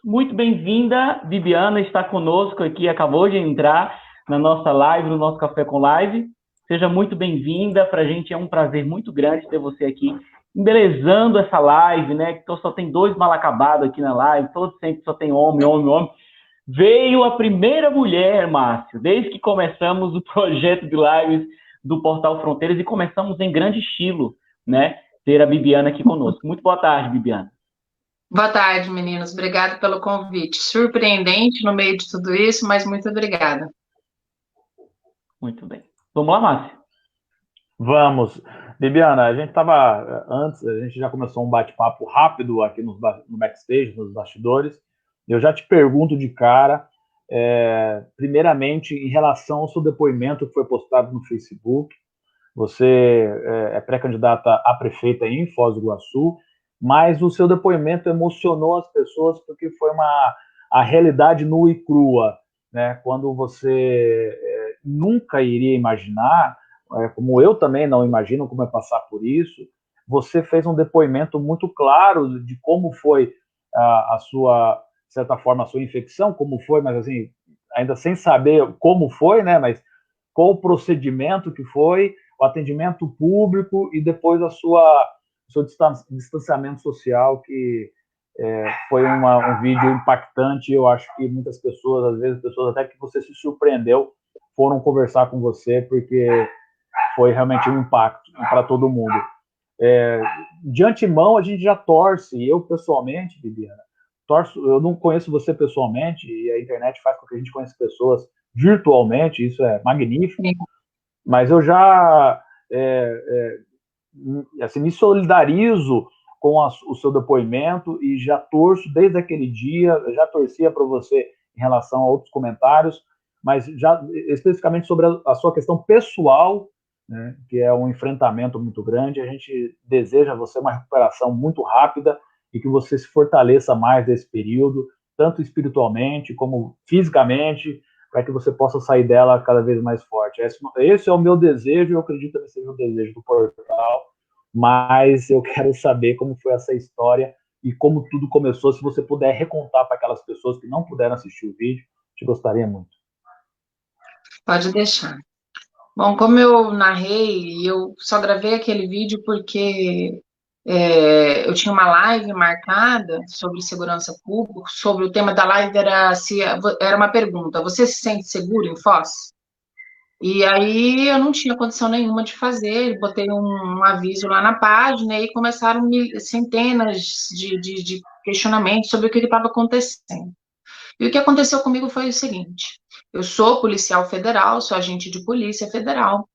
Muito bem-vinda, Bibiana está conosco aqui, acabou de entrar na nossa live, no nosso Café com Live. Seja muito bem-vinda, para a gente é um prazer muito grande ter você aqui, embelezando essa live, né? Que só tem dois mal acabados aqui na live, todo sempre só tem homem, homem, homem. Veio a primeira mulher, Márcio, desde que começamos o projeto de lives do Portal Fronteiras e começamos em grande estilo, né? Ter a Bibiana aqui conosco. Muito boa tarde, Bibiana. Boa tarde, meninos. Obrigada pelo convite. Surpreendente no meio de tudo isso, mas muito obrigada. Muito bem. Vamos lá, Márcio. Vamos. Bibiana, a gente estava antes, a gente já começou um bate-papo rápido aqui no backstage, nos bastidores. Eu já te pergunto de cara, primeiramente, em relação ao seu depoimento que foi postado no Facebook. Você é pré-candidata a prefeita em Foz do Iguaçu, mas o seu depoimento emocionou as pessoas porque foi a realidade nua e crua, né? Quando você nunca iria imaginar, como eu também não imagino como é passar por isso, você fez um depoimento muito claro de como foi a sua, de certa forma, a sua infecção, como foi, mas assim, ainda sem saber como foi, né? Mas qual o procedimento que foi, o atendimento público e depois o seu distanciamento social, que foi um vídeo impactante. Eu acho que muitas pessoas, às vezes, pessoas até que você se surpreendeu, foram conversar com você, porque foi realmente um impacto para todo mundo. De antemão, a gente já torce, eu pessoalmente, Bibiana, eu não conheço você pessoalmente, e a internet faz com que a gente conheça pessoas virtualmente, isso é magnífico, Sim. mas eu já assim, me solidarizo com o seu depoimento e já torço desde aquele dia, já torcia para você em relação a outros comentários, mas já especificamente sobre a sua questão pessoal, né, que é um enfrentamento muito grande. A gente deseja a você uma recuperação muito rápida e que você se fortaleça mais desse período, tanto espiritualmente como fisicamente, para que você possa sair dela cada vez mais forte. Esse é o meu desejo, e eu acredito que seja o desejo do portal, mas eu quero saber como foi essa história e como tudo começou. Se você puder recontar para aquelas pessoas que não puderam assistir o vídeo, te gostaria muito. Pode deixar. Bom, como eu narrei, eu só gravei aquele vídeo porque eu tinha uma live marcada sobre segurança pública. Sobre o tema da live era uma pergunta: você se sente seguro em Foz? E aí eu não tinha condição nenhuma de fazer, botei um aviso lá na página e começaram centenas de questionamentos sobre o que estava acontecendo. E o que aconteceu comigo foi o seguinte: eu sou policial federal, sou agente de polícia federal.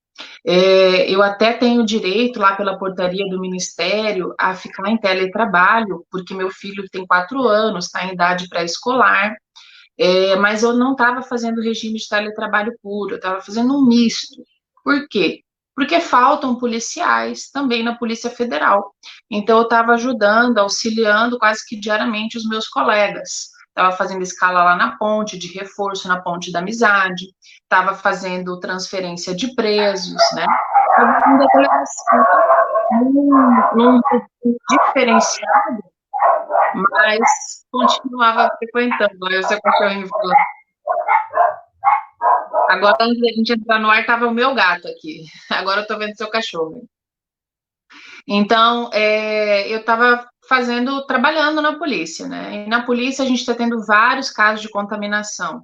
Eu até tenho direito, lá pela portaria do Ministério, a ficar em teletrabalho, porque meu filho tem 4 anos, está em idade pré-escolar. Mas eu não estava fazendo regime de teletrabalho puro, eu estava fazendo um misto. Por quê? Porque faltam policiais também na Polícia Federal. Então, eu estava ajudando, auxiliando quase que diariamente os meus colegas. Estava fazendo escala lá na ponte, de reforço na ponte da amizade, estava fazendo transferência de presos, né? Estava indo à delegacia num diferenciado, mas continuava frequentando. Aí o seu cachorrinho falou. Agora, antes da gente entrar no ar, estava o meu gato aqui. Agora eu estou vendo seu cachorro. Então, eu estava trabalhando na polícia, né? E na polícia a gente está tendo vários casos de contaminação.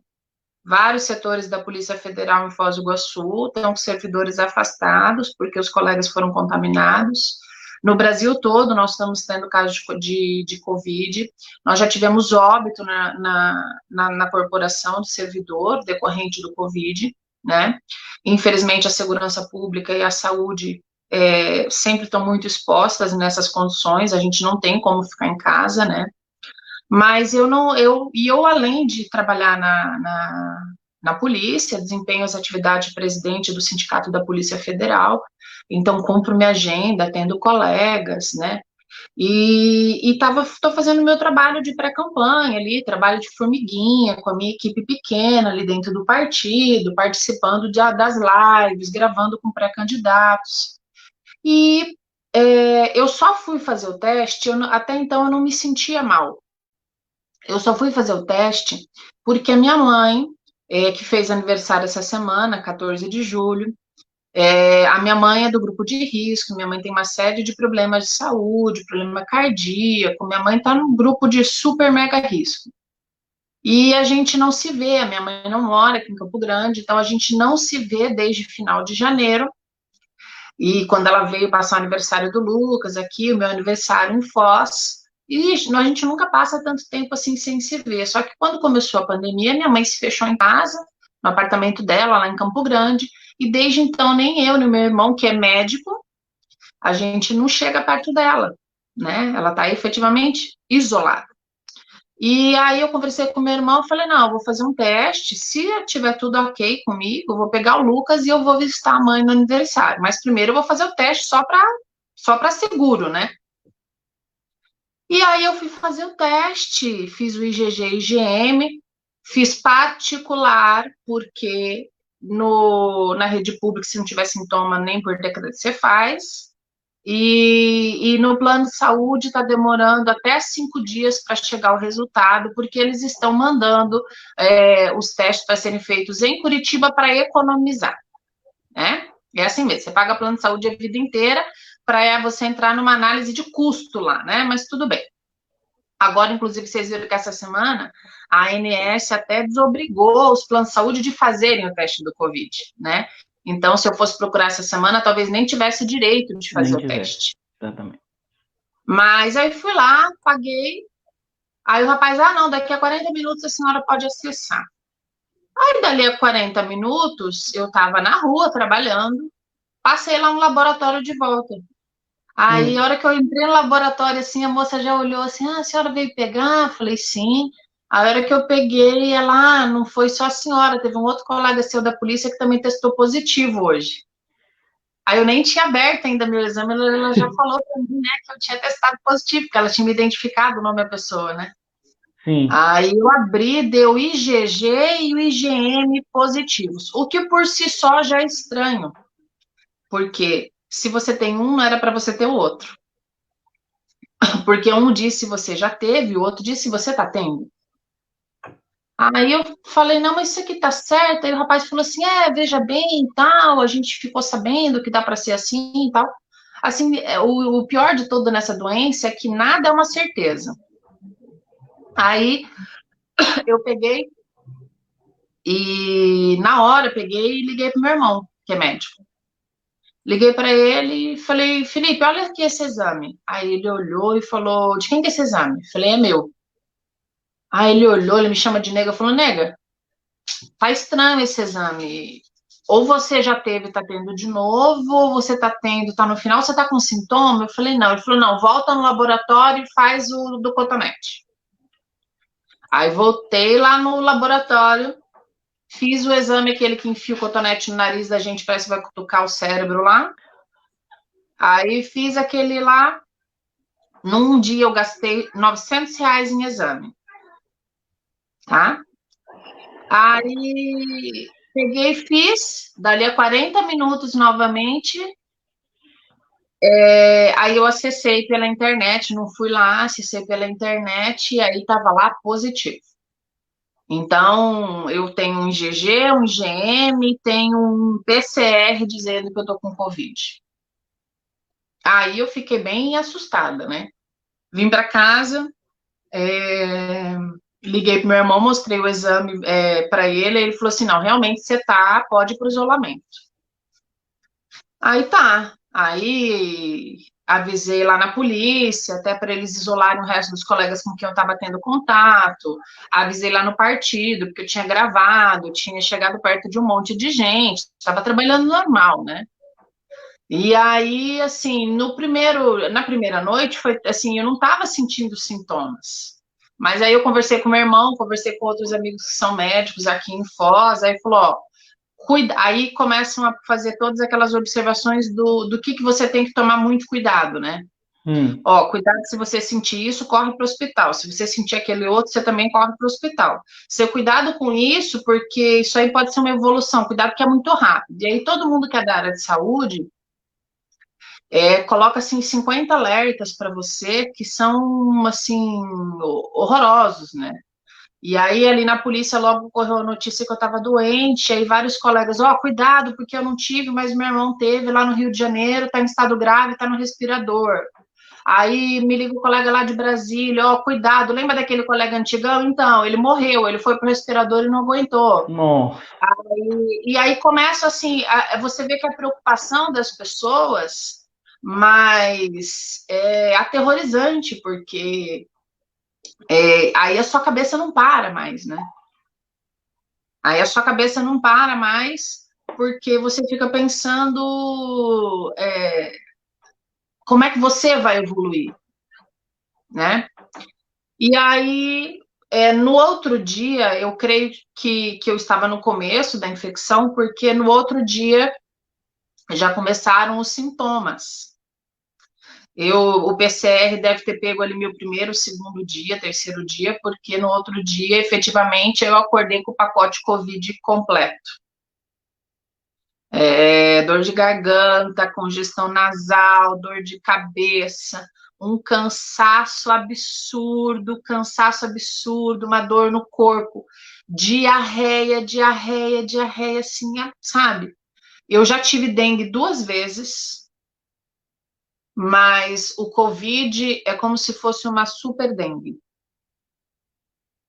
Vários setores da Polícia Federal em Foz do Iguaçu estão com servidores afastados porque os colegas foram contaminados. No Brasil todo, nós estamos tendo casos de Covid. Nós já tivemos óbito na corporação de servidor decorrente do Covid, né? Infelizmente, a segurança pública e a saúde sempre estão muito expostas nessas condições. A gente não tem como ficar em casa, né? Mas eu além de trabalhar na polícia, desempenho as atividades de presidente do Sindicato da Polícia Federal, então cumpro minha agenda, atendo colegas, né? E estou fazendo meu trabalho de pré-campanha ali, trabalho de formiguinha, com a minha equipe pequena ali dentro do partido, participando das lives, gravando com pré-candidatos. E eu só fui fazer o teste, até então eu não me sentia mal. Eu só fui fazer o teste porque a minha mãe, que fez aniversário essa semana, 14 de julho, a minha mãe é do grupo de risco, minha mãe tem uma série de problemas de saúde, problema cardíaco, minha mãe está num grupo de super mega risco. E a gente não se vê, a minha mãe não mora aqui em Campo Grande, então a gente não se vê desde final de janeiro. E quando ela veio passar o aniversário do Lucas aqui, o meu aniversário em Foz, e a gente nunca passa tanto tempo assim sem se ver. Só que quando começou a pandemia, minha mãe se fechou em casa, no apartamento dela, lá em Campo Grande, e desde então nem eu, nem meu irmão, que é médico, a gente não chega perto dela, né? Ela está efetivamente isolada. E aí eu conversei com meu irmão, falei, não, eu vou fazer um teste, se tiver tudo ok comigo, eu vou pegar o Lucas e eu vou visitar a mãe no aniversário, mas primeiro eu vou fazer o teste só para seguro, né? E aí eu fui fazer o teste, fiz o IgG e IgM, fiz particular, porque na rede pública, se não tiver sintoma, nem por decreto você faz, e no plano de saúde está demorando até 5 dias para chegar o resultado, porque eles estão mandando os testes para serem feitos em Curitiba para economizar, né? É assim mesmo, você paga plano de saúde a vida inteira para você entrar numa análise de custo lá, né? Mas tudo bem. Agora, inclusive, vocês viram que essa semana a ANS até desobrigou os planos de saúde de fazerem o teste do Covid, né? Então, se eu fosse procurar essa semana, talvez nem tivesse direito de fazer o teste. Exatamente. Mas aí fui lá, paguei. Aí o rapaz, não, daqui a 40 minutos a senhora pode acessar. Aí, dali a 40 minutos, eu estava na rua trabalhando, passei lá no laboratório de volta. Aí, a hora que eu entrei no laboratório, assim, a moça já olhou assim, a senhora veio pegar? Eu falei, sim. A hora que eu peguei, ela, não foi só a senhora, teve um outro colega seu da polícia que também testou positivo hoje. Aí eu nem tinha aberto ainda meu exame, ela já falou para mim, né, que eu tinha testado positivo, porque ela tinha me identificado o nome da pessoa, né? Sim. Aí eu abri, deu IgG e o IgM positivos, o que por si só já é estranho, porque se você tem um, não era para você ter o outro. Porque um diz se você já teve, o outro diz se você tá tendo. Aí eu falei, não, mas isso aqui tá certo. Aí o rapaz falou assim, veja bem e tal, a gente ficou sabendo que dá para ser assim e tal. Assim, o pior de tudo nessa doença é que nada é uma certeza. Aí eu peguei e na hora peguei e liguei pro meu irmão, que é médico. Liguei para ele e falei, Felipe, olha aqui esse exame. Aí ele olhou e falou, de quem que é esse exame? Falei, é meu. Aí ele olhou, ele me chama de nega, falou, nega, tá estranho esse exame. Ou você já teve, tá tendo de novo, ou você tá tendo, tá no final, você tá com sintoma? Eu falei, não. Ele falou, não, volta no laboratório e faz o do cotonete. Aí voltei lá no laboratório, fiz o exame, aquele que enfia o cotonete no nariz da gente, parece que vai cutucar o cérebro lá. Aí fiz aquele lá, num dia eu gastei R$900 em exame, tá? Aí peguei e fiz, dali a 40 minutos novamente, aí eu acessei pela internet, não fui lá, acessei pela internet, e aí estava lá positivo. Então, eu tenho um IgG, um IgM, tenho um PCR dizendo que eu tô com Covid. Aí eu fiquei bem assustada, né? Vim para casa, liguei pro meu irmão, mostrei o exame para ele, ele falou assim, não, realmente você pode ir pro isolamento. Aí tá, aí avisei lá na polícia, até para eles isolarem o resto dos colegas com quem eu estava tendo contato, avisei lá no partido, porque eu tinha gravado, tinha chegado perto de um monte de gente, estava trabalhando normal, né? E aí, assim, na primeira noite, foi assim, eu não estava sentindo sintomas. Mas aí eu conversei com meu irmão, conversei com outros amigos que são médicos aqui em Foz, aí falou, ó, aí começam a fazer todas aquelas observações do que você tem que tomar muito cuidado, né? Ó, cuidado, se você sentir isso, corre para o hospital. Se você sentir aquele outro, você também corre para o hospital. Seu cuidado com isso, porque isso aí pode ser uma evolução. Cuidado que é muito rápido. E aí todo mundo que é da área de saúde, coloca, assim, 50 alertas para você que são, assim, horrorosos, né? E aí, ali na polícia, logo correu a notícia que eu estava doente, aí vários colegas, cuidado, porque eu não tive, mas meu irmão teve lá no Rio de Janeiro, está em estado grave, está no respirador. Aí me liga o colega lá de Brasília, cuidado, lembra daquele colega antigão? Então, ele morreu, ele foi pro respirador e não aguentou. Nossa. E aí começa assim, você vê que a preocupação das pessoas, mas é aterrorizante, porque aí a sua cabeça não para mais, né? Aí a sua cabeça não para mais, porque você fica pensando como é que você vai evoluir, né? E aí, no outro dia, eu creio que eu estava no começo da infecção, porque no outro dia já começaram os sintomas. O PCR deve ter pego ali meu primeiro, segundo dia, terceiro dia, porque no outro dia, efetivamente, eu acordei com o pacote Covid completo. Dor de garganta, congestão nasal, dor de cabeça, um cansaço absurdo, uma dor no corpo, diarreia, assim, sabe? Eu já tive dengue 2 vezes, mas o Covid é como se fosse uma super dengue.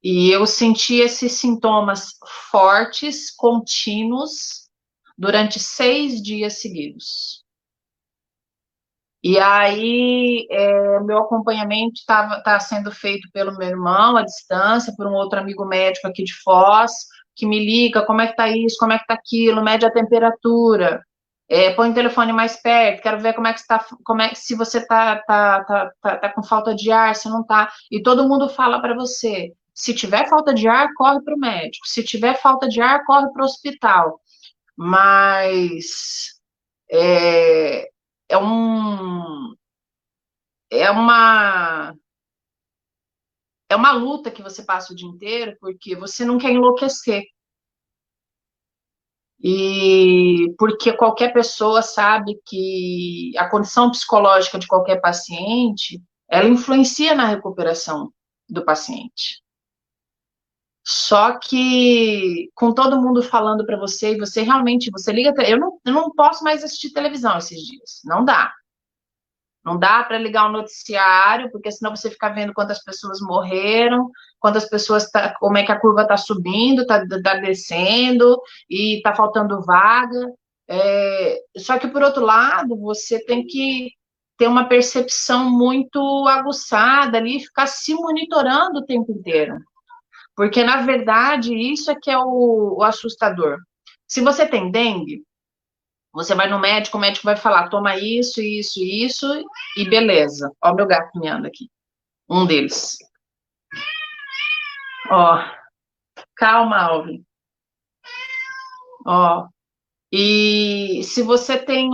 E eu senti esses sintomas fortes, contínuos, durante 6 dias seguidos. E aí, meu acompanhamento tá sendo feito pelo meu irmão, à distância, por um outro amigo médico aqui de Foz, que me liga, como é que tá isso, como é que tá aquilo, mede a temperatura, põe o telefone mais perto, quero ver como é que está, se você tá com falta de ar, se não tá, e todo mundo fala para você, se tiver falta de ar, corre para o médico, se tiver falta de ar, corre para o hospital, mas é, é um, é uma, é uma luta que você passa o dia inteiro, porque você não quer enlouquecer. E porque qualquer pessoa sabe que a condição psicológica de qualquer paciente, ela influencia na recuperação do paciente. Só que com todo mundo falando para você, e você realmente, você liga, eu não posso mais assistir televisão esses dias, não dá. Não dá para ligar o noticiário, porque senão você fica vendo quantas pessoas morreram, quantas pessoas, como é que a curva está subindo, está descendo, e está faltando vaga. Só que, por outro lado, você tem que ter uma percepção muito aguçada ali, ficar se monitorando o tempo inteiro. Porque, na verdade, isso é que é o assustador. Se você tem dengue, você vai no médico, o médico vai falar, toma isso, isso, isso, e beleza. Ó, meu gato miando aqui. Um deles. Ó, calma, Alvin. Ó, e se você tem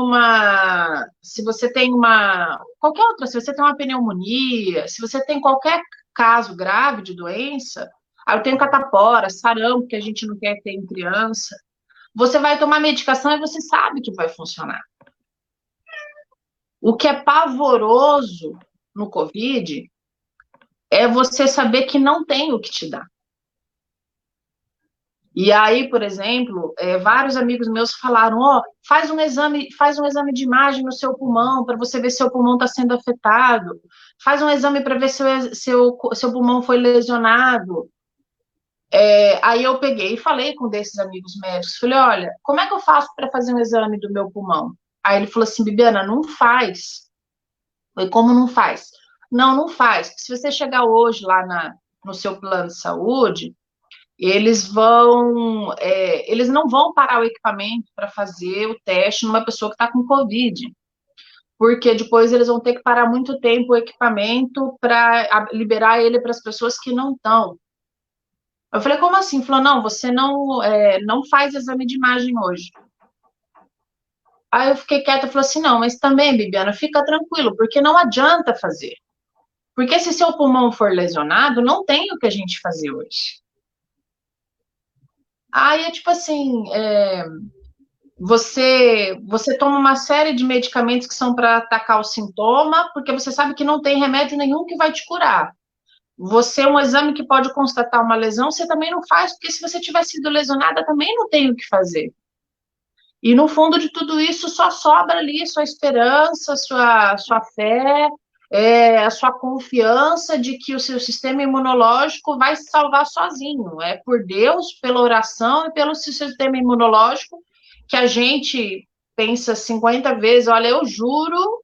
qualquer outra, se você tem uma pneumonia, se você tem qualquer caso grave de doença, aí eu tenho catapora, sarampo, que a gente não quer ter em criança, você vai tomar medicação e você sabe que vai funcionar. O que é pavoroso no Covid é você saber que não tem o que te dar. E aí, por exemplo, vários amigos meus falaram, faz um exame de imagem no seu pulmão, para você ver se seu pulmão está sendo afetado, faz um exame para ver se seu pulmão foi lesionado. Aí eu peguei e falei com desses amigos médicos, falei, olha, como é que eu faço para fazer um exame do meu pulmão? Aí ele falou assim, Bibiana, não faz. Eu falei, como não faz? Não faz. Se você chegar hoje lá no seu plano de saúde, eles não vão parar o equipamento para fazer o teste numa pessoa que está com Covid, porque depois eles vão ter que parar muito tempo o equipamento para liberar ele para as pessoas que não estão. Eu falei, como assim? Ele falou, não, você não faz exame de imagem hoje. Aí eu fiquei quieta e falei assim, não, mas também, Bibiana, fica tranquilo, porque não adianta fazer. Porque se seu pulmão for lesionado, não tem o que a gente fazer hoje. Aí é tipo assim, você toma uma série de medicamentos que são para atacar o sintoma, porque você sabe que não tem remédio nenhum que vai te curar. Um exame que pode constatar uma lesão, você também não faz, porque se você tiver sido lesionada, também não tem o que fazer. E no fundo de tudo isso, só sobra ali sua esperança, sua fé, a sua confiança de que o seu sistema imunológico vai se salvar sozinho. É por Deus, pela oração e pelo seu sistema imunológico que a gente pensa 50 vezes, olha, eu juro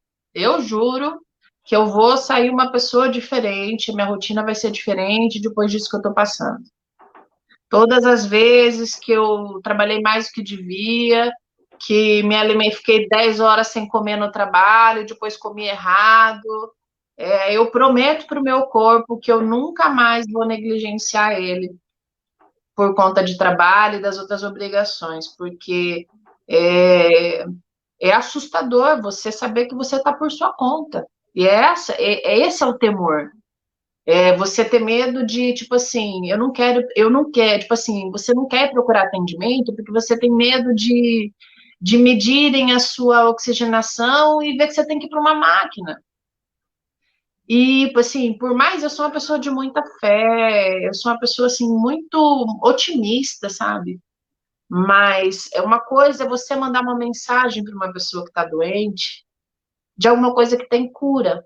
que eu vou sair uma pessoa diferente, minha rotina vai ser diferente depois disso que eu estou passando. Todas as vezes que eu trabalhei mais do que devia, que me alimentei, fiquei 10 horas sem comer no trabalho, depois comi errado. Eu prometo para o meu corpo que eu nunca mais vou negligenciar ele por conta de trabalho e das outras obrigações, porque é assustador você saber que você está por sua conta. E esse é o temor. Você ter medo de, tipo assim, eu não quero, tipo assim, você não quer procurar atendimento porque você tem medo de medirem a sua oxigenação e ver que você tem que ir para uma máquina. E, assim, por mais eu sou uma pessoa de muita fé, eu sou uma pessoa, assim, muito otimista, sabe? Mas uma coisa é você mandar uma mensagem para uma pessoa que está doente de alguma coisa que tem cura,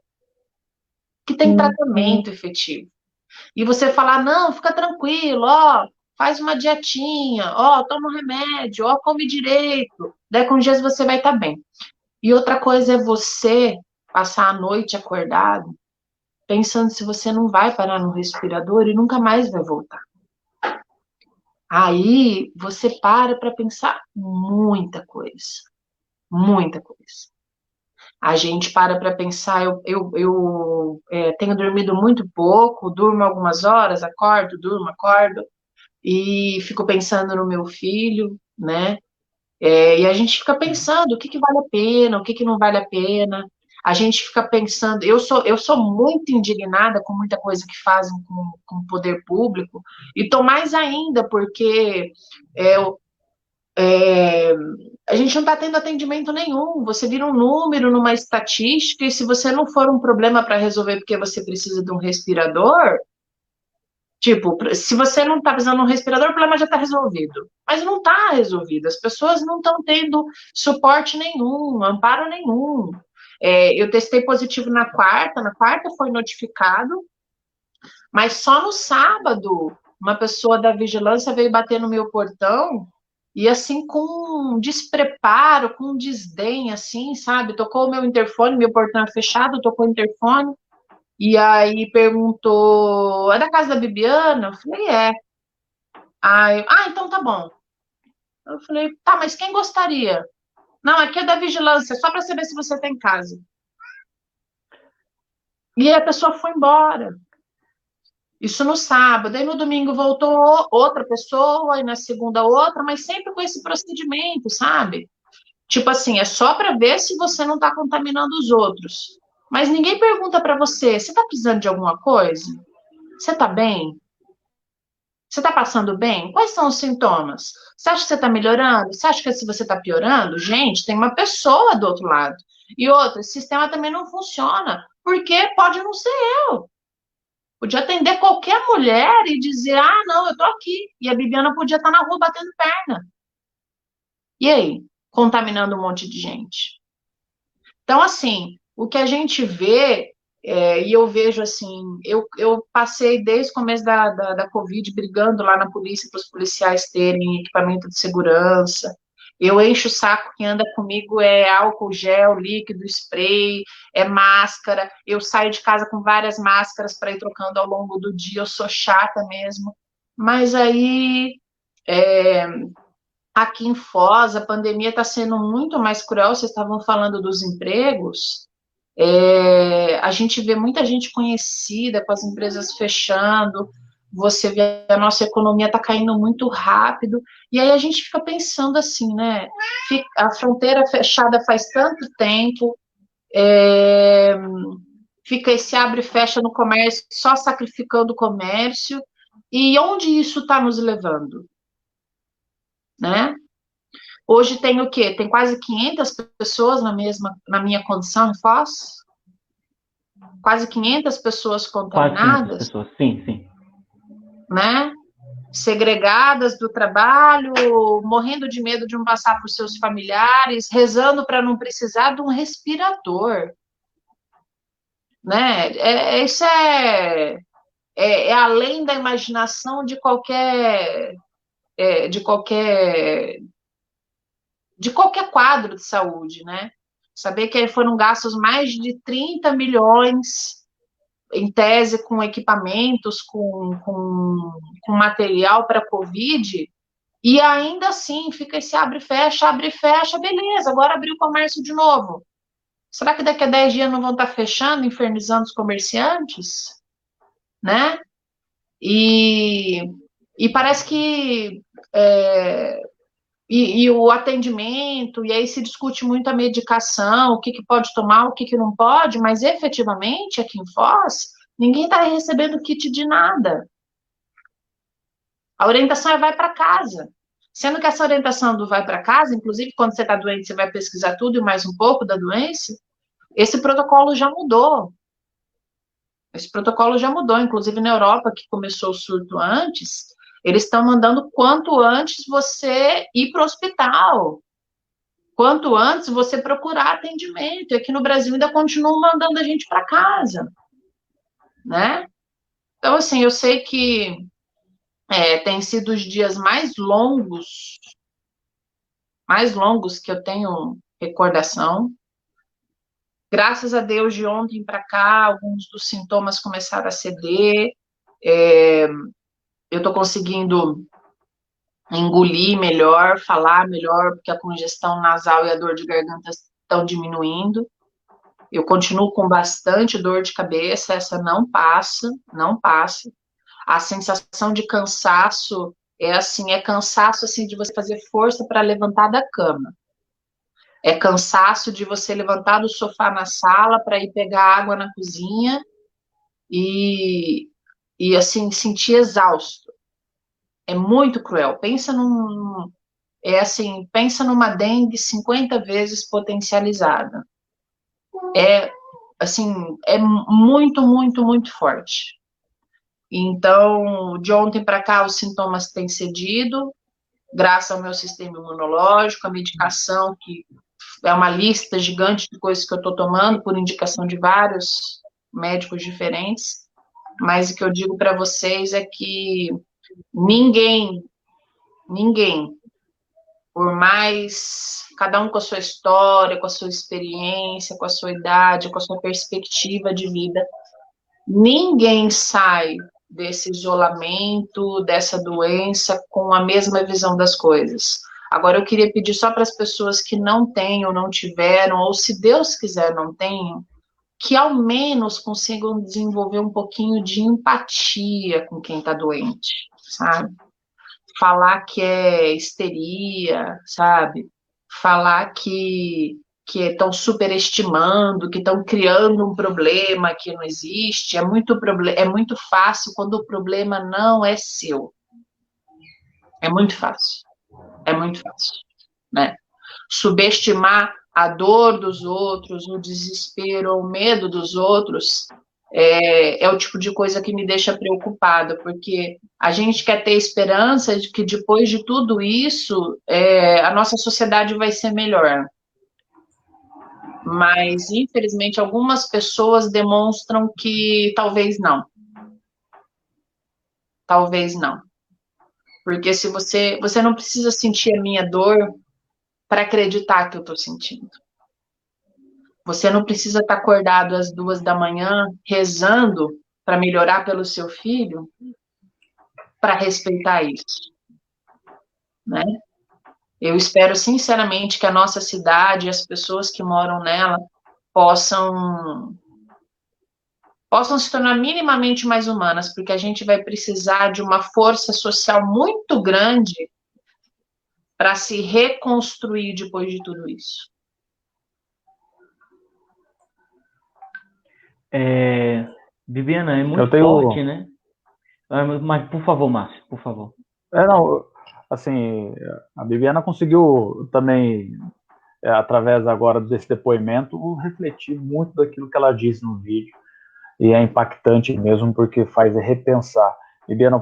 que tem tratamento efetivo. E você falar, não, fica tranquilo, ó, faz uma dietinha, ó, toma um remédio, ó, come direito. Daí com dias você vai estar bem. E outra coisa é você passar a noite acordado, pensando se você não vai parar no respirador e nunca mais vai voltar. Aí você para pensar muita coisa. Muita coisa. A gente para pensar, eu tenho dormido muito pouco, durmo algumas horas, acordo, durmo, acordo, e fico pensando no meu filho, né? E a gente fica pensando o que vale a pena, o que não vale a pena. A gente fica pensando, eu sou muito indignada com muita coisa que fazem com o poder público, e estou mais ainda, porque a gente não está tendo atendimento nenhum. Você vira um número numa estatística, e se você não for um problema para resolver porque você precisa de um respirador, tipo, se você não está precisando de um respirador, o problema já está resolvido. Mas não está resolvido. As pessoas não estão tendo suporte nenhum, amparo nenhum. Eu testei positivo na quarta foi notificado, mas só no sábado uma pessoa da vigilância veio bater no meu portão e assim com um despreparo, com um desdém, assim, sabe? Tocou o meu interfone, meu portão é fechado, tocou o interfone, e aí perguntou, é da casa da Bibiana? Eu falei, é. Aí, então tá bom. Eu falei, tá, mas quem gostaria? Não, aqui é da vigilância, só para saber se você tá em casa. E aí a pessoa foi embora. Isso no sábado, aí no domingo voltou outra pessoa, e na segunda outra, mas sempre com esse procedimento, sabe? Tipo assim, é só para ver se você não está contaminando os outros. Mas ninguém pergunta para você, você está precisando de alguma coisa? Você está bem? Você está passando bem? Quais são os sintomas? Você acha que você está melhorando? Você acha que se você está piorando? Gente, tem uma pessoa do outro lado. E outra, esse sistema também não funciona, porque pode não ser eu. Podia atender qualquer mulher e dizer, não, eu tô aqui. E a Bibiana podia estar na rua batendo perna. E aí? Contaminando um monte de gente. Então, assim, o que a gente vê, e eu vejo assim, eu passei desde o começo da Covid brigando lá na polícia para os policiais terem equipamento de segurança. Eu encho o saco, quem anda comigo é álcool gel, líquido, spray, é máscara. Eu saio de casa com várias máscaras para ir trocando ao longo do dia. Eu sou chata mesmo. Mas aí, aqui em Foz, a pandemia está sendo muito mais cruel. Vocês estavam falando dos empregos. A gente vê muita gente conhecida com as empresas fechando. Você vê a nossa economia está caindo muito rápido, e aí a gente fica pensando assim, né? A fronteira fechada faz tanto tempo, fica esse abre e fecha no comércio, só sacrificando o comércio, e onde isso está nos levando, né? Hoje tem o quê? Tem quase 500 pessoas na minha condição em Foz? Quase 500 pessoas Quase 500 contaminadas, pessoas. Sim, sim. né? Segregadas do trabalho, morrendo de medo de não passar para os seus familiares, rezando para não precisar de um respirador, né? Isso é além da imaginação de qualquer de qualquer quadro de saúde, né? Saber que foram gastos mais de 30 milhões em tese com equipamentos, com material para Covid, e ainda assim fica esse abre e fecha, beleza, agora abriu o comércio de novo. Será que daqui a 10 dias não vão estar fechando, infernizando os comerciantes? Né? E parece que e o atendimento, e aí se discute muito a medicação, o que pode tomar, o que não pode, mas efetivamente aqui em Foz, ninguém está recebendo kit de nada. A orientação é vai para casa. Sendo que essa orientação do vai para casa, inclusive quando você está doente, você vai pesquisar tudo e mais um pouco da doença, esse protocolo já mudou. Esse protocolo já mudou, inclusive na Europa, que começou o surto antes, eles estão mandando quanto antes você ir para o hospital, quanto antes você procurar atendimento. E aqui no Brasil ainda continuam mandando a gente para casa, né? Então, assim, eu sei que tem sido os dias mais longos que eu tenho recordação. Graças a Deus, de ontem para cá, alguns dos sintomas começaram a ceder. Eu estou conseguindo engolir melhor, falar melhor, porque a congestão nasal e a dor de garganta estão diminuindo. Eu continuo com bastante dor de cabeça, essa não passa, não passa. A sensação de cansaço é cansaço assim de você fazer força para levantar da cama. É cansaço de você levantar do sofá na sala para ir pegar água na cozinha e assim sentir exausto. É muito cruel. Pensa numa dengue 50 vezes potencializada. É muito, muito, muito forte. Então, de ontem para cá, os sintomas têm cedido, graças ao meu sistema imunológico, a medicação, que é uma lista gigante de coisas que eu estou tomando, por indicação de vários médicos diferentes, mas o que eu digo para vocês é que ninguém, por mais, cada um com a sua história, com a sua experiência, com a sua idade, com a sua perspectiva de vida, ninguém sai desse isolamento, dessa doença, com a mesma visão das coisas. Agora, eu queria pedir só para as pessoas que não têm ou não tiveram, ou se Deus quiser não tenham, que ao menos consigam desenvolver um pouquinho de empatia com quem está doente, sabe? Falar que é histeria, sabe? Falar que estão superestimando, que estão criando um problema que não existe. É muito fácil quando o problema não é seu. É muito fácil. É muito fácil, né? Subestimar a dor dos outros, o desespero, o medo dos outros, é o tipo de coisa que me deixa preocupada, porque a gente quer ter esperança de que depois de tudo isso, a nossa sociedade vai ser melhor. Mas, infelizmente, algumas pessoas demonstram que talvez não. Talvez não. Porque se você não precisa sentir a minha dor para acreditar que eu estou sentindo. Você não precisa estar acordado às 2 da manhã, rezando para melhorar pelo seu filho, para respeitar isso, né? Eu espero sinceramente que a nossa cidade e as pessoas que moram nela possam se tornar minimamente mais humanas, porque a gente vai precisar de uma força social muito grande para se reconstruir depois de tudo isso. Viviana, é muito forte, né? Mas, por favor, Márcio, por favor. Não, assim, a Bibiana conseguiu também, através agora desse depoimento, refletir muito daquilo que ela disse no vídeo, e é impactante mesmo, porque faz repensar. Bibiana,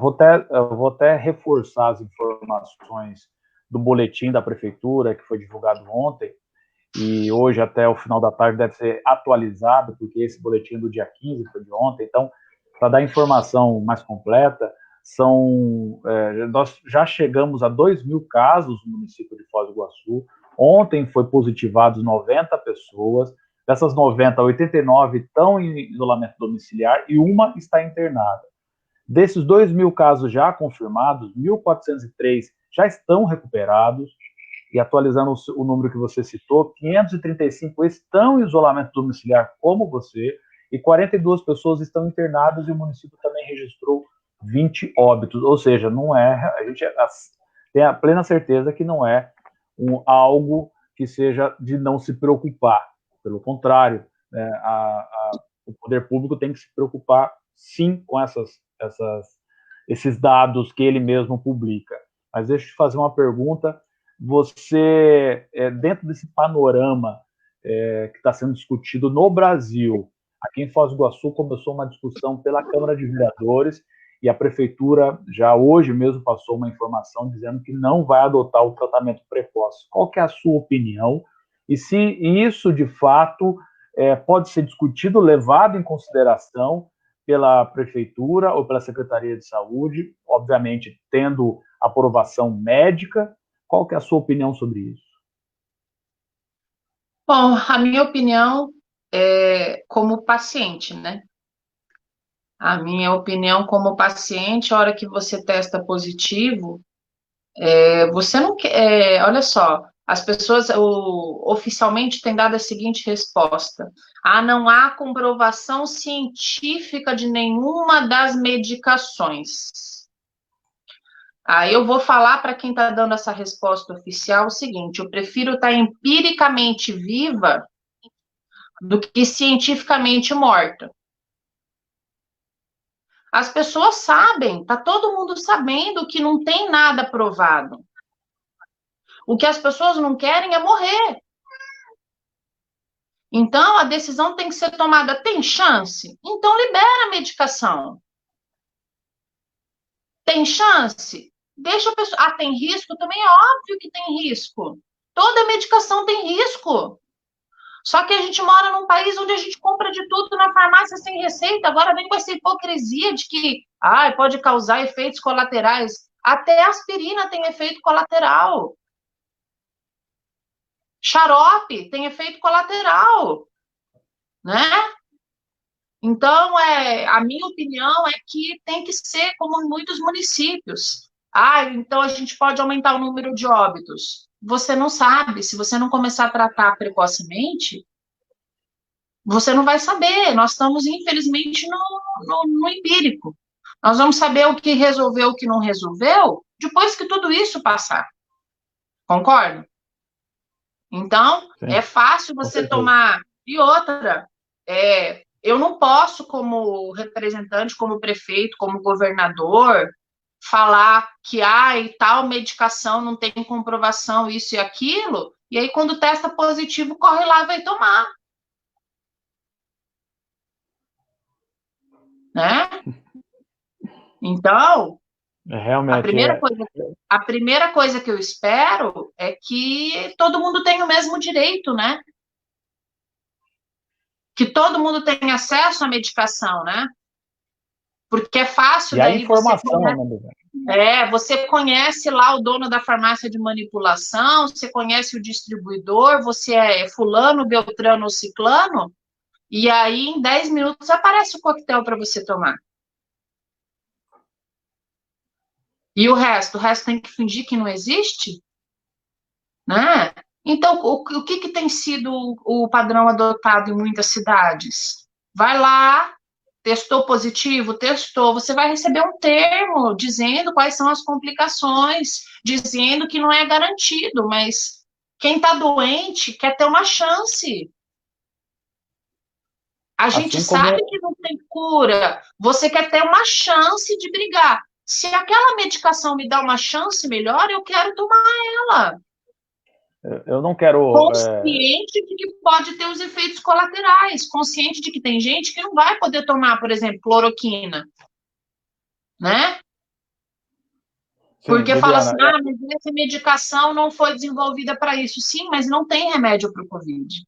eu vou até reforçar as informações do boletim da prefeitura, que foi divulgado ontem, e hoje até o final da tarde deve ser atualizado, porque esse boletim do dia 15 foi de ontem, então, para dar informação mais completa, nós já chegamos a 2.000 casos no município de Foz do Iguaçu. Ontem foi positivados 90 pessoas, dessas 90, 89 estão em isolamento domiciliar e uma está internada. Desses 2.000 casos já confirmados, 1.403 já estão recuperados, e atualizando o número que você citou, 535 estão em isolamento domiciliar, como você, e 42 pessoas estão internadas, e o município também registrou 20 óbitos, ou seja, não é, a gente tem a plena certeza que não é algo que seja de não se preocupar, pelo contrário, né, o poder público tem que se preocupar, sim, com esses dados que ele mesmo publica. Mas deixa eu te fazer uma pergunta. Você, dentro desse panorama que está sendo discutido no Brasil, aqui em Foz do Iguaçu começou uma discussão pela Câmara de Vereadores e a Prefeitura já hoje mesmo passou uma informação dizendo que não vai adotar o tratamento precoce. Qual que é a sua opinião? E se isso, de fato, pode ser discutido, levado em consideração pela Prefeitura ou pela Secretaria de Saúde, obviamente tendo aprovação médica. Qual que é a sua opinião sobre isso? Bom, a minha opinião é como paciente, né? A minha opinião como paciente, a hora que você testa positivo, você não quer. Olha só, as pessoas oficialmente têm dado a seguinte resposta: não há comprovação científica de nenhuma das medicações. Aí eu vou falar para quem está dando essa resposta oficial o seguinte: eu prefiro estar empiricamente viva do que cientificamente morta. As pessoas sabem, está todo mundo sabendo que não tem nada provado. O que as pessoas não querem é morrer. Então, a decisão tem que ser tomada. Tem chance? Então, libera a medicação. Tem chance? Deixa a pessoa... tem risco? Também é óbvio que tem risco. Toda medicação tem risco. Só que a gente mora num país onde a gente compra de tudo na farmácia sem receita. Agora vem com essa hipocrisia de que pode causar efeitos colaterais. Até aspirina tem efeito colateral. Xarope tem efeito colateral, né? Então, a minha opinião é que tem que ser como em muitos municípios. Então a gente pode aumentar o número de óbitos. Você não sabe, se você não começar a tratar precocemente, você não vai saber. Nós estamos, infelizmente, no empírico. Nós vamos saber o que resolveu, o que não resolveu, depois que tudo isso passar. Concorda? Então, sim, é fácil você tomar. E outra, eu não posso, como representante, como prefeito, como governador, falar que tal medicação não tem comprovação, isso e aquilo, e aí quando testa positivo, corre lá e vai tomar. Né? Então, realmente, a primeira coisa que eu espero é que todo mundo tenha o mesmo direito, né? Que todo mundo tenha acesso à medicação, né? Porque é fácil, e daí a informação, você conhece lá o dono da farmácia de manipulação, você conhece o distribuidor, você é fulano, beltrano ou ciclano, e aí em 10 minutos aparece o coquetel para você tomar. E o resto tem que fingir que não existe? Né? Então, o que tem sido o padrão adotado em muitas cidades? Vai lá, testou positivo? Testou. Você vai receber um termo dizendo quais são as complicações, dizendo que não é garantido, mas quem está doente quer ter uma chance. A gente sabe que não tem cura. Você quer ter uma chance de brigar. Se aquela medicação me dá uma chance melhor, eu quero tomar ela. Eu não quero... Consciente de que pode ter os efeitos colaterais, consciente de que tem gente que não vai poder tomar, por exemplo, cloroquina, né? Sim, Porque fala Bibiana, assim, mas essa medicação não foi desenvolvida para isso. Sim, mas não tem remédio para o Covid.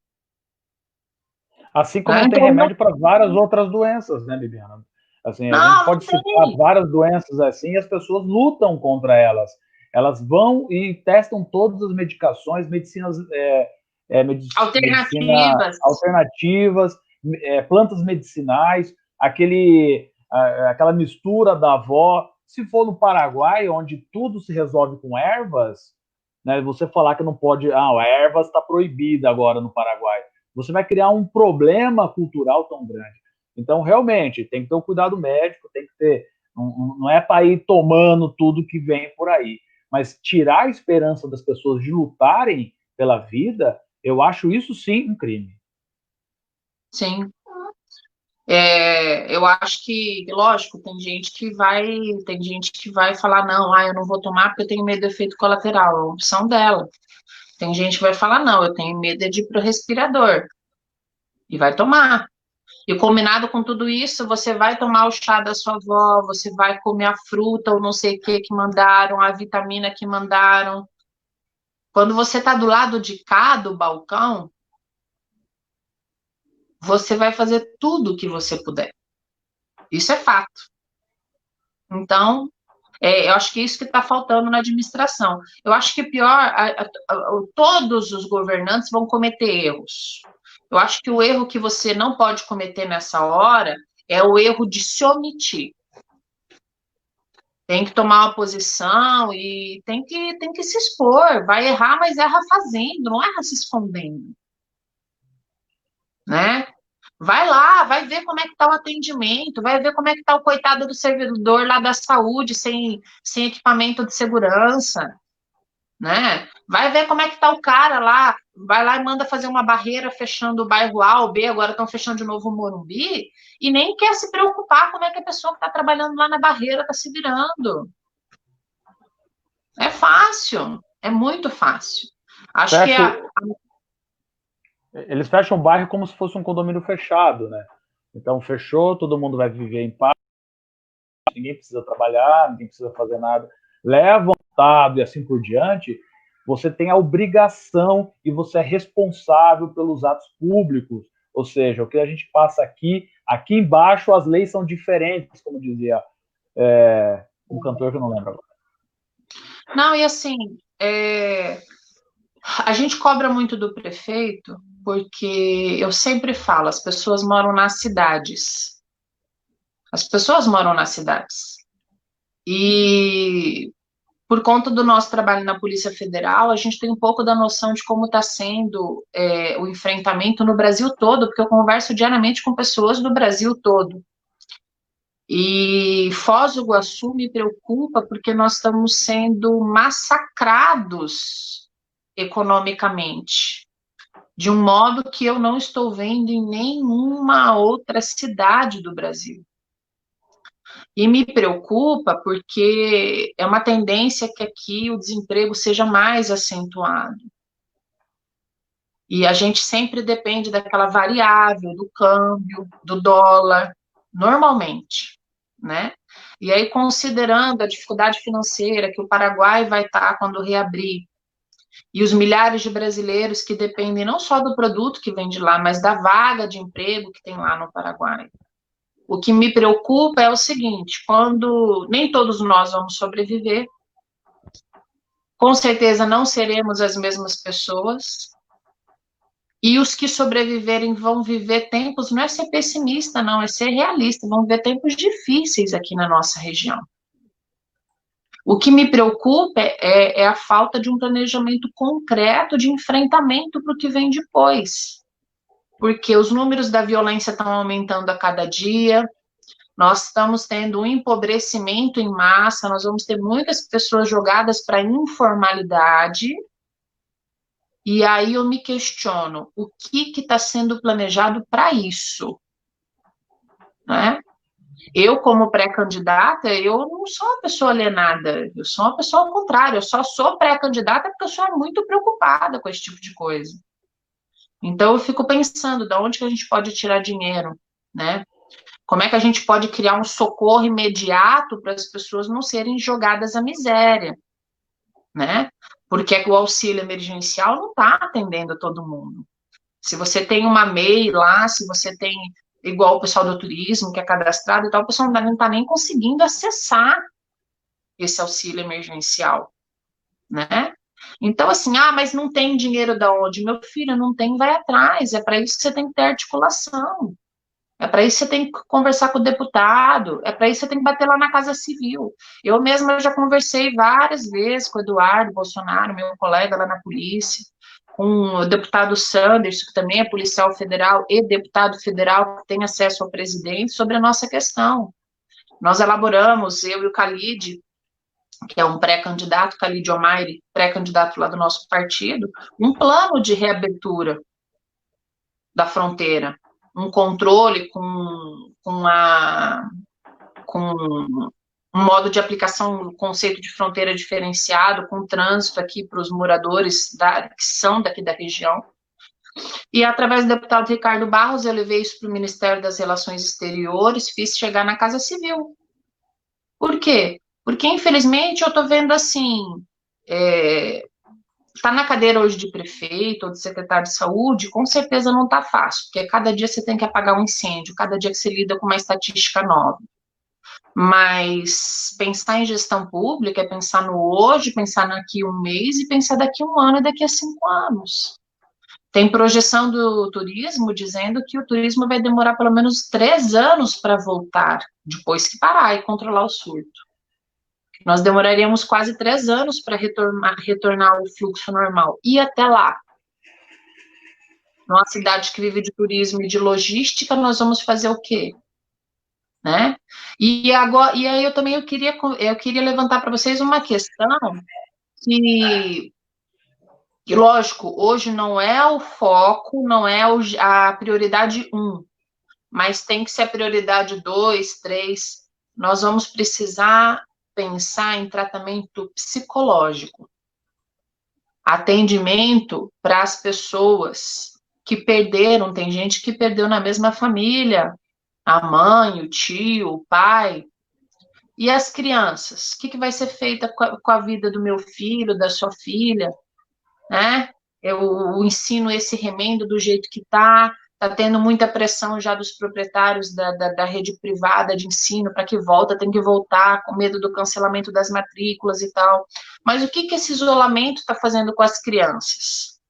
assim como Né? não tem Então, remédio para várias outras doenças, né, Bibiana? Assim, a gente não pode citar tem. várias doenças assim e as pessoas lutam contra elas. Elas vão e testam todas as medicações, medicina Alternativas. alternativas, plantas medicinais, aquela mistura da avó. Se for no Paraguai, onde tudo se resolve com ervas, né, você falar que não pode, a ervas está proibida agora no Paraguai, você vai criar um problema cultural tão grande. Então, realmente, tem que ter um cuidado médico, tem que ter, não é para ir tomando tudo que vem por aí, mas tirar a esperança das pessoas de lutarem pela vida, eu acho isso sim um crime. Sim. Eu acho que, lógico, tem gente que vai falar, não, eu não vou tomar porque eu tenho medo do efeito colateral, é a opção dela. Tem gente que vai falar, não, eu tenho medo de ir pro respirador, e vai tomar. E combinado com tudo isso, você vai tomar o chá da sua avó, você vai comer a fruta ou não sei o que mandaram, a vitamina que mandaram. Quando você está do lado de cá do balcão, você vai fazer tudo o que você puder. Isso é fato. Então, eu acho que é isso que está faltando na administração. Eu acho que pior, todos os governantes vão cometer erros. Eu acho que o erro que você não pode cometer nessa hora é o erro de se omitir. Tem que tomar uma posição e tem que se expor. Vai errar, mas erra fazendo, não erra se escondendo. Né? Vai lá, vai ver como é que está o atendimento, vai ver como é que está o coitado do servidor lá da saúde, sem equipamento de segurança, né? Vai ver como é que está o cara lá, vai lá e manda fazer uma barreira fechando o bairro A ou B, agora estão fechando de novo o Morumbi, e nem quer se preocupar como é que a pessoa que está trabalhando lá na barreira está se virando. É fácil, é muito fácil. Acho que Eles fecham o bairro como se fosse um condomínio fechado, né? Então, fechou, todo mundo vai viver em paz, ninguém precisa trabalhar, ninguém precisa fazer nada. Leva o Estado e assim por diante, você tem a obrigação e você é responsável pelos atos públicos. Ou seja, o que a gente passa aqui embaixo as leis são diferentes, como dizia um cantor que eu não lembro agora. Não, e assim, a gente cobra muito do prefeito, porque eu sempre falo, as pessoas moram nas cidades. As pessoas moram nas cidades. E por conta do nosso trabalho na Polícia Federal, a gente tem um pouco da noção de como está sendo o enfrentamento no Brasil todo, porque eu converso diariamente com pessoas do Brasil todo. E Foz do Iguaçu me preocupa porque nós estamos sendo massacrados economicamente, de um modo que eu não estou vendo em nenhuma outra cidade do Brasil. E me preocupa porque é uma tendência que aqui o desemprego seja mais acentuado. E a gente sempre depende daquela variável, do câmbio, do dólar, normalmente, né? E aí, considerando a dificuldade financeira que o Paraguai vai estar quando reabrir, e os milhares de brasileiros que dependem não só do produto que vem de lá, mas da vaga de emprego que tem lá no Paraguai. O que me preocupa é o seguinte, quando nem todos nós vamos sobreviver, com certeza não seremos as mesmas pessoas, e os que sobreviverem vão viver tempos, não é ser pessimista, não, é ser realista, vão viver tempos difíceis aqui na nossa região. O que me preocupa é a falta de um planejamento concreto de enfrentamento para o que vem depois. Porque os números da violência estão aumentando a cada dia, nós estamos tendo um empobrecimento em massa, nós vamos ter muitas pessoas jogadas para a informalidade, e aí eu me questiono, o que está sendo planejado para isso? Né? Eu, como pré-candidata, eu não sou uma pessoa alienada, eu sou uma pessoa ao contrário, eu só sou pré-candidata porque eu sou muito preocupada com esse tipo de coisa. Então, eu fico pensando, de onde que a gente pode tirar dinheiro, né? Como é que a gente pode criar um socorro imediato para as pessoas não serem jogadas à miséria, né? Porque o auxílio emergencial não está atendendo todo mundo. Se você tem uma MEI lá, se você tem, igual o pessoal do turismo, que é cadastrado e tal, o pessoal não está nem conseguindo acessar esse auxílio emergencial, né? Então, assim, mas não tem dinheiro da onde? Meu filho, não tem, vai atrás. É para isso que você tem que ter articulação. É para isso que você tem que conversar com o deputado. É para isso que você tem que bater lá na Casa Civil. Eu mesma já conversei várias vezes com o Eduardo Bolsonaro, meu colega lá na polícia, com o deputado Sanders, que também é policial federal e deputado federal que tem acesso ao presidente, sobre a nossa questão. Nós elaboramos, eu e o Khalid, que é um pré-candidato, Khalid Omairi, pré-candidato lá do nosso partido, um plano de reabertura da fronteira, um controle com um modo de aplicação do conceito de fronteira diferenciado, com trânsito aqui para os moradores que são daqui da região. E através do deputado Ricardo Barros, eu levei isso para o Ministério das Relações Exteriores, fiz chegar na Casa Civil. Por quê? Porque, infelizmente, eu estou vendo assim, está na cadeira hoje de prefeito ou de secretário de saúde, com certeza não está fácil, porque cada dia você tem que apagar um incêndio, cada dia que você lida com uma estatística nova. Mas pensar em gestão pública é pensar no hoje, pensar daqui um mês e pensar daqui um ano e daqui a 5 anos. Tem projeção do turismo dizendo que o turismo vai demorar pelo menos 3 anos para voltar, depois que parar e controlar o surto. Nós demoraríamos quase 3 anos para retornar ao fluxo normal. E até lá, numa cidade que vive de turismo e de logística, nós vamos fazer o quê? Né? E aí eu queria levantar para vocês uma questão que, lógico, hoje não é o foco, não é a prioridade 1, mas tem que ser a prioridade 2, 3. Nós vamos precisar pensar em tratamento psicológico, atendimento para as pessoas que perderam, tem gente que perdeu na mesma família, a mãe, o tio, o pai. E as crianças? O que vai ser feito com a vida do meu filho, da sua filha, né? Eu ensino esse remendo do jeito que está tendo muita pressão já dos proprietários da rede privada de ensino para que volta, tem que voltar, com medo do cancelamento das matrículas e tal. Mas o que esse isolamento está fazendo com as crianças?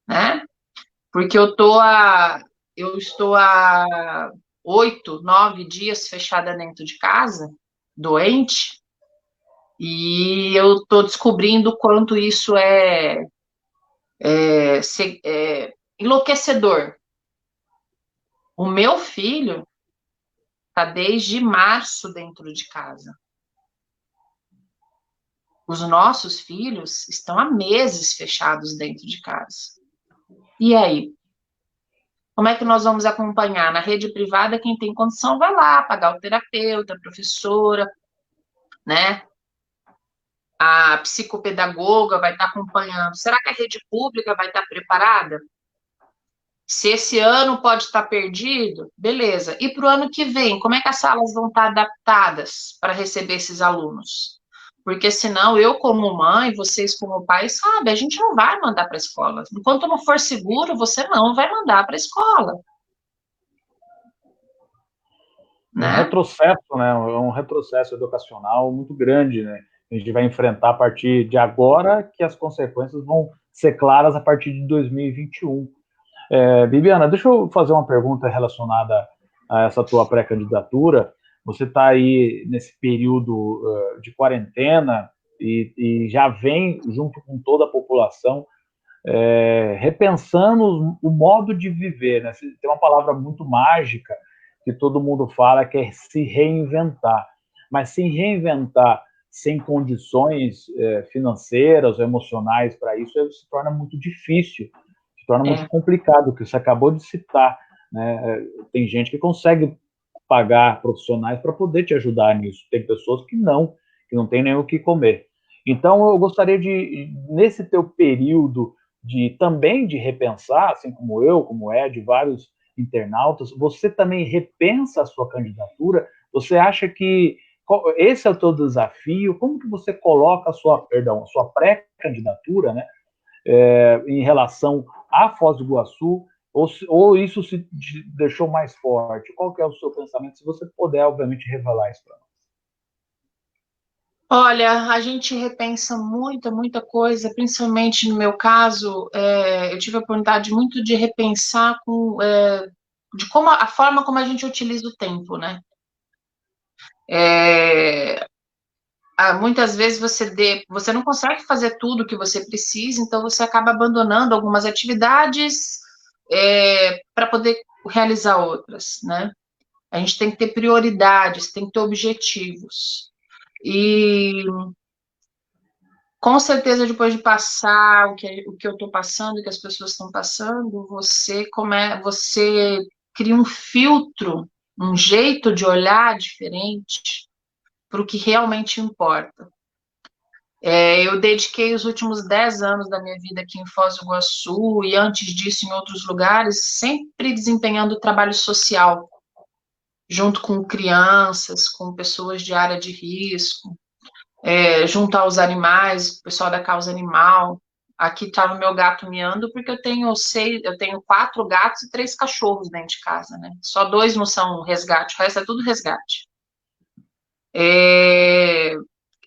Né? Porque eu estou há 8, 9 dias fechada dentro de casa, doente, e eu estou descobrindo o quanto isso é enlouquecedor. O meu filho está desde março dentro de casa. Os nossos filhos estão há meses fechados dentro de casa. E aí? Como é que nós vamos acompanhar? Na rede privada, quem tem condição vai lá pagar o terapeuta, a professora, né? A psicopedagoga vai estar acompanhando. Será que a rede pública vai estar preparada? Se esse ano pode estar perdido, beleza. E para o ano que vem, como é que as salas vão estar adaptadas para receber esses alunos? Porque senão eu como mãe, vocês como pais, sabe, a gente não vai mandar para a escola. Enquanto não for seguro, você não vai mandar para a escola. Um retrocesso, né? Um retrocesso educacional muito grande, né? A gente vai enfrentar a partir de agora, que as consequências vão ser claras a partir de 2021. Bibiana, deixa eu fazer uma pergunta relacionada a essa tua pré-candidatura. Você está aí nesse período de quarentena e já vem, junto com toda a população, repensando o modo de viver, né? Tem uma palavra muito mágica que todo mundo fala, que é se reinventar. Mas se reinventar sem condições financeiras ou emocionais para isso, se torna muito difícil, se torna muito complicado, o que você acabou de citar, né? Tem gente que consegue pagar profissionais para poder te ajudar nisso. Tem pessoas que não têm nem o que comer. Então, eu gostaria de, nesse teu período também de repensar, assim como eu, como Ed, vários internautas, você também repensa a sua candidatura? Você acha que esse é o teu desafio? Como que você coloca a sua pré-candidatura, né, em relação à Foz do Iguaçu, ou isso se deixou mais forte? Qual que é o seu pensamento? Se você puder, obviamente, revelar isso para nós. Olha, a gente repensa muita coisa, principalmente no meu caso, eu tive a oportunidade muito de repensar de como a forma como a gente utiliza o tempo, né? Muitas vezes você não consegue fazer tudo o que você precisa, então você acaba abandonando algumas atividades para poder realizar outras, né? A gente tem que ter prioridades, tem que ter objetivos. E com certeza, depois de passar o que eu estou passando, o que as pessoas estão passando, você cria um filtro, um jeito de olhar diferente para o que realmente importa. Eu dediquei os últimos 10 anos da minha vida aqui em Foz do Iguaçu e antes disso em outros lugares, sempre desempenhando trabalho social, junto com crianças, com pessoas de área de risco, junto aos animais, o pessoal da causa animal. Aqui estava o meu gato miando, porque eu tenho 4 gatos e 3 cachorros dentro de casa, né? Só 2 não são resgate, o resto é tudo resgate.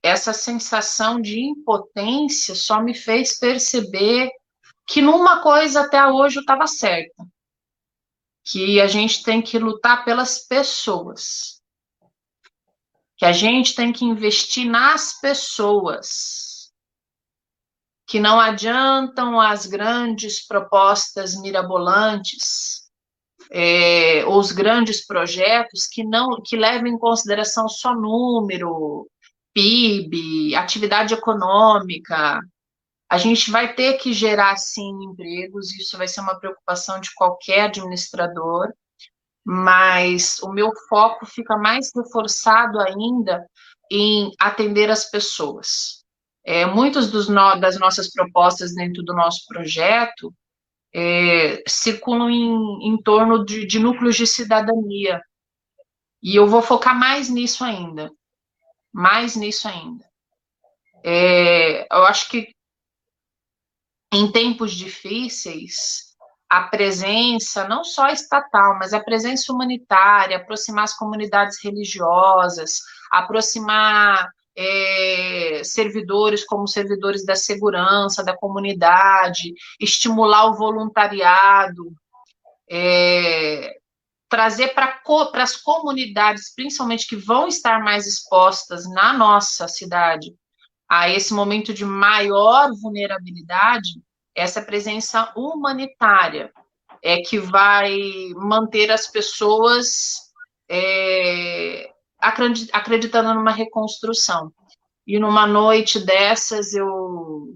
Essa sensação de impotência só me fez perceber que numa coisa até hoje eu estava certa, que a gente tem que lutar pelas pessoas, que a gente tem que investir nas pessoas, que não adiantam as grandes propostas mirabolantes, ou os grandes projetos que levam em consideração só número, PIB, atividade econômica. A gente vai ter que gerar, sim, empregos, isso vai ser uma preocupação de qualquer administrador, mas o meu foco fica mais reforçado ainda em atender as pessoas. Muitas das nossas propostas dentro do nosso projeto circulam em torno de núcleos de cidadania, e eu vou focar mais nisso ainda. Eu acho que em tempos difíceis, a presença, não só estatal, mas a presença humanitária, aproximar as comunidades religiosas, aproximar servidores como servidores da segurança, da comunidade, estimular o voluntariado, trazer para as comunidades, principalmente que vão estar mais expostas na nossa cidade, a esse momento de maior vulnerabilidade, essa presença humanitária que vai manter as pessoas acreditando numa reconstrução. E numa noite dessas eu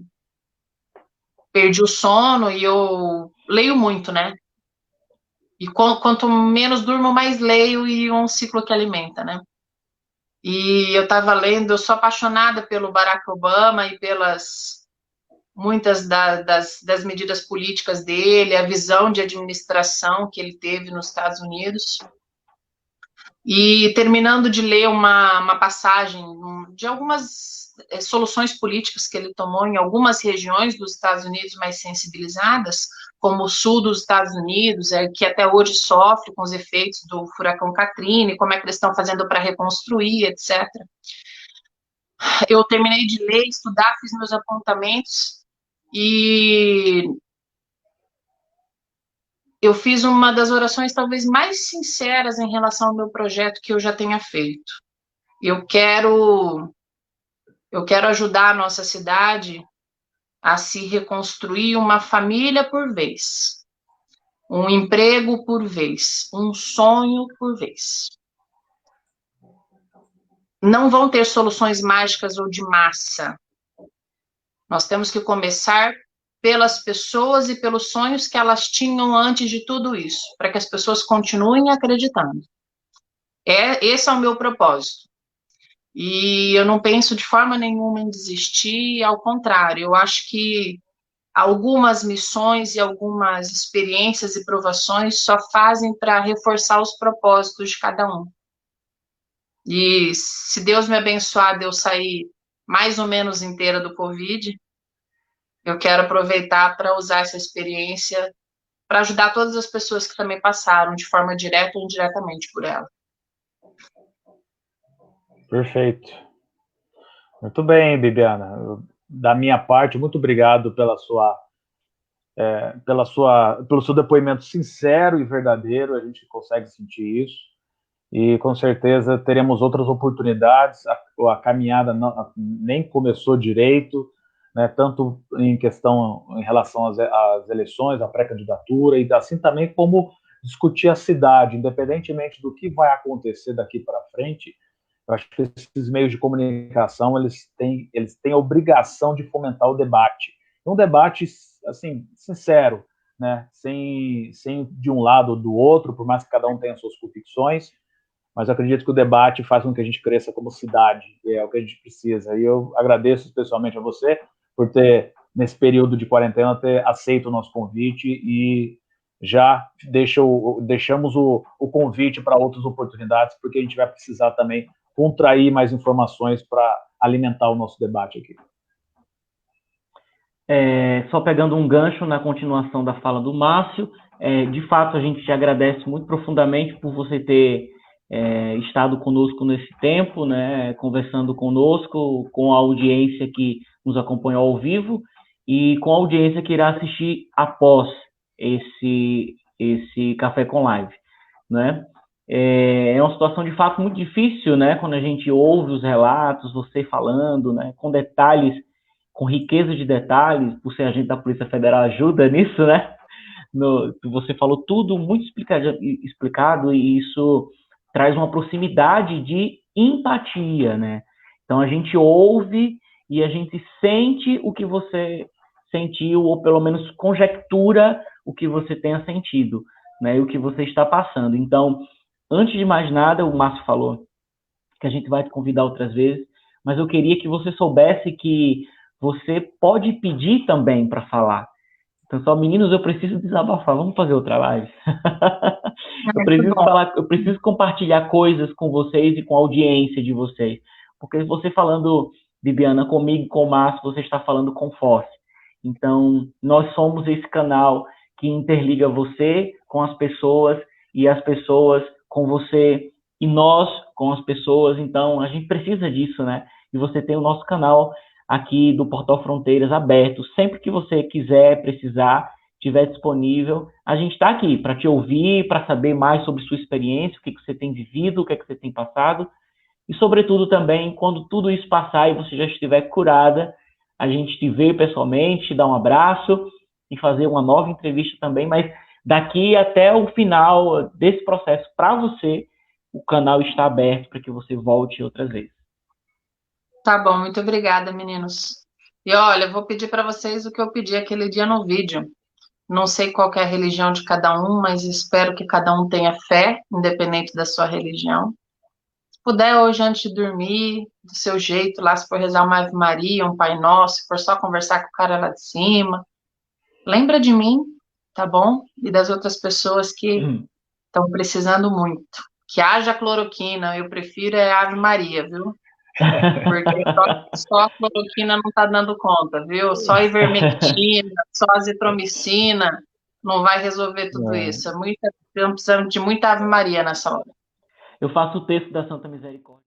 perdi o sono e eu leio muito, né? E quanto menos durmo, mais leio, e é um ciclo que alimenta, né? E eu estava lendo, eu sou apaixonada pelo Barack Obama e pelas muitas das medidas políticas dele, a visão de administração que ele teve nos Estados Unidos. E terminando de ler uma passagem de algumas soluções políticas que ele tomou em algumas regiões dos Estados Unidos mais sensibilizadas, como o sul dos Estados Unidos, que até hoje sofre com os efeitos do furacão Katrina, como é que eles estão fazendo para reconstruir, etc. Eu terminei de ler, estudar, fiz meus apontamentos, e eu fiz uma das orações talvez mais sinceras em relação ao meu projeto que eu já tenha feito. Eu quero ajudar a nossa cidade a se reconstruir uma família por vez, um emprego por vez, um sonho por vez. Não vão ter soluções mágicas ou de massa. Nós temos que começar pelas pessoas e pelos sonhos que elas tinham antes de tudo isso, para que as pessoas continuem acreditando. Esse é o meu propósito. E eu não penso de forma nenhuma em desistir, ao contrário, eu acho que algumas missões e algumas experiências e provações só fazem para reforçar os propósitos de cada um. E se Deus me abençoar de eu sair mais ou menos inteira do Covid, eu quero aproveitar para usar essa experiência para ajudar todas as pessoas que também passaram, de forma direta ou indiretamente por ela. Perfeito. Muito bem, Bibiana. Da minha parte, muito obrigado pelo seu depoimento sincero e verdadeiro. A gente consegue sentir isso. E com certeza teremos outras oportunidades. A caminhada nem começou direito, né, tanto em questão em relação às eleições, à pré-candidatura, e assim também como discutir a cidade, independentemente do que vai acontecer daqui para frente. Eu acho que esses meios de comunicação eles têm a obrigação de fomentar o debate. Um debate assim sincero, né, sem de um lado ou do outro, por mais que cada um tenha suas convicções, mas eu acredito que o debate faz com que a gente cresça como cidade, e é o que a gente precisa. E eu agradeço especialmente a você por ter, nesse período de quarentena, ter aceito o nosso convite, e já deixamos o convite para outras oportunidades, porque a gente vai precisar também contrair mais informações para alimentar o nosso debate aqui. Só pegando um gancho na continuação da fala do Márcio, de fato a gente te agradece muito profundamente por você ter estado conosco nesse tempo, né, conversando conosco, com a audiência que nos acompanhou ao vivo e com a audiência que irá assistir após esse Café com Live, né? É uma situação de fato muito difícil, né, quando a gente ouve os relatos, você falando, né, com detalhes, com riqueza de detalhes, por ser agente da Polícia Federal ajuda nisso, né? Você falou tudo muito explicado, e isso traz uma proximidade de empatia, né? Então a gente ouve e a gente sente o que você sentiu, ou pelo menos conjectura o que você tenha sentido, né? E o que você está passando. Então, antes de mais nada, o Márcio falou que a gente vai te convidar outras vezes, mas eu queria que você soubesse que você pode pedir também para falar. Então, só, meninos, eu preciso desabafar, vamos fazer outra live? Eu preciso compartilhar coisas com vocês e com a audiência de vocês. Porque você falando, Bibiana, comigo, com o Márcio, você está falando com força. Então, nós somos esse canal que interliga você com as pessoas e as pessoas com você e nós com as pessoas. Então, a gente precisa disso, né? E você tem o nosso canal aqui do Portal Fronteiras aberto. Sempre que você quiser, precisar, estiver disponível, a gente está aqui para te ouvir, para saber mais sobre sua experiência, o que você tem vivido, o que você tem passado. E, sobretudo, também, quando tudo isso passar e você já estiver curada, a gente te vê pessoalmente, te dá um abraço e fazer uma nova entrevista também. Mas daqui até o final desse processo, para você, o canal está aberto para que você volte outras vezes. Tá bom, muito obrigada, meninos. E olha, eu vou pedir para vocês o que eu pedi aquele dia no vídeo. Não sei qual que é a religião de cada um, mas espero que cada um tenha fé, independente da sua religião. Se puder, hoje, antes de dormir, do seu jeito, lá, se for rezar uma Ave Maria, um Pai Nosso, se for só conversar com o cara lá de cima, lembra de mim, tá bom? E das outras pessoas que estão precisando muito. Que haja cloroquina, eu prefiro Ave Maria, viu? Porque só a cloroquina não está dando conta, viu? Só a ivermectina, só a azitromicina não vai resolver tudo isso. Estamos precisando de muita Ave Maria nessa hora. Eu faço o texto da Santa Misericórdia.